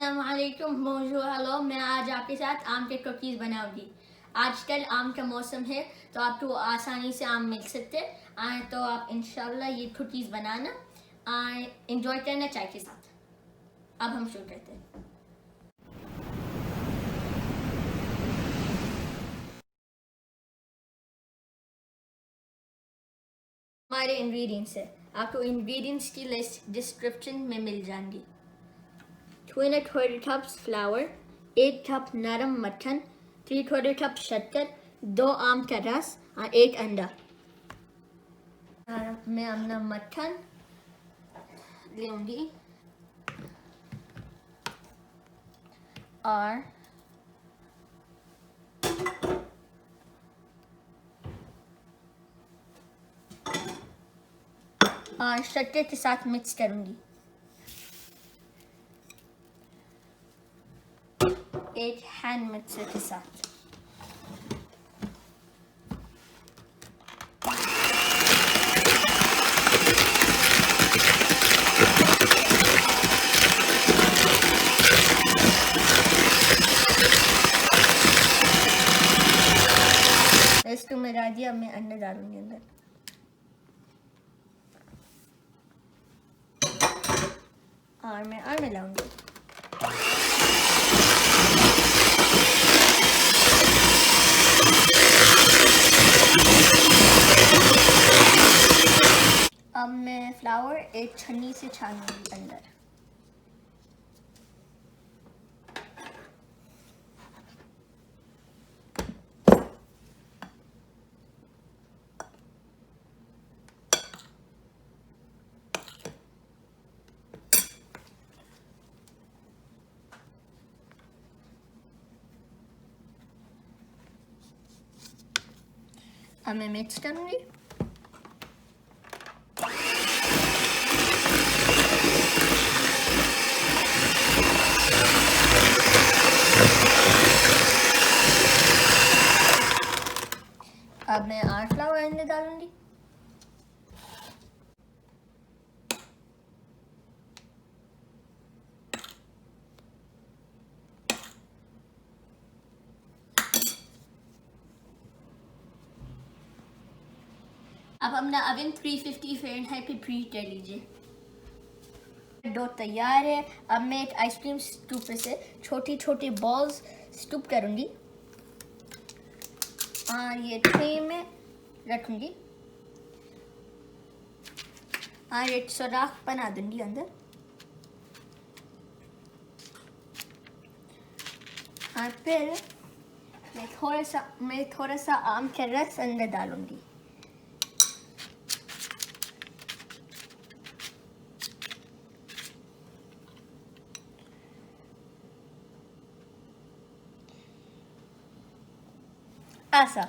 अस्सलामुअलैकुम, बोंजूर, हेलो। मैं आज आपके साथ आम के कुकीज़ बनाऊंगी। आजकल आम का मौसम है तो आपको आसानी से आम मिल सकते हैं। तो आप इंशाल्लाह ये कुकीज़ बनाना इंजॉय करना चाय के साथ। अब हम शुरू करते हैं। हमारे इंग्रेडिएंट्स है, आपको इंग्रेडिएंट्स की लिस्ट डिस्क्रिप्शन में मिल जाएंगी। 2 कप्स फ्लावर, 1 कप नरम मक्खन, 3 कप शक्कर, 2 आम का रस और 1 अंडा। मैं अपना मक्खन लूँगी और शक्कर के साथ मिक्स करूँगी। एक हैंड मिक्सर के साथ इसको मिला दिया। मैं अंडा डालूंगी अंदर और मैं और मिलाऊंगी। अब मैं फ्लावर एक छन्नी से छानूंगी अंदर। अब मैं मिक्स करूंगी। अब मैं और फ्लावर अंदर डालूंगी। अब अपना ओवन 350 फ़ारेनहाइट पे प्रीहीट कर लीजिए। डो तैयार है। अब मैं एक आइसक्रीम स्कूप से छोटी छोटी बॉल्स स्कूप करूंगी और ये ट्रे में रखूंगी और एक सुराख बना दूंगी अंदर और फिर मैं थोड़ा सा आम का रस अंदर डालूंगी। ऐसा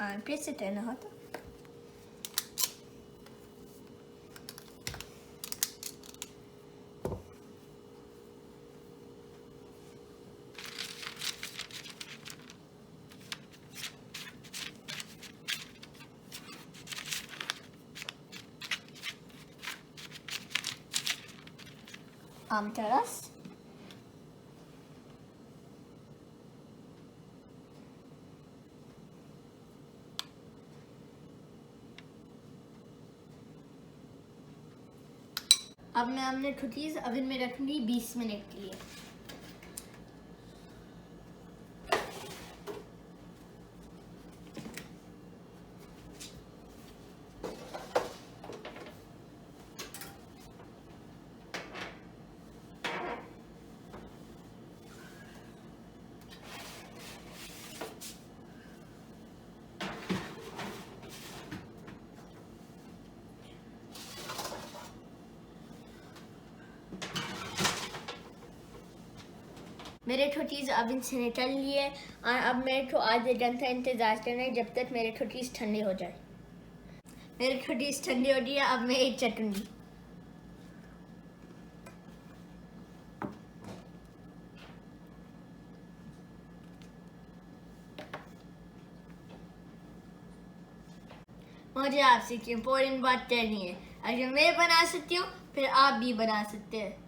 और फिर से करना होता। आम का रस, अब मैं अपने कुकीज़ ओवन में रखूंगी 20 मिनट के लिए। मेरे कुकीज़ ओवन से निकल लिए और अब मेरे को आधे घंटा इंतज़ार करना है जब तक मेरे कुकीज़ ठंडे हो जाए। मेरे कुकीज़ ठंडे हो गए। अब मैं एक चटूंगी। मुझे आपसे एक इम्पोर्टेंट बात करनी है। अगर मैं बना सकती हूँ फिर आप भी बना सकते हैं।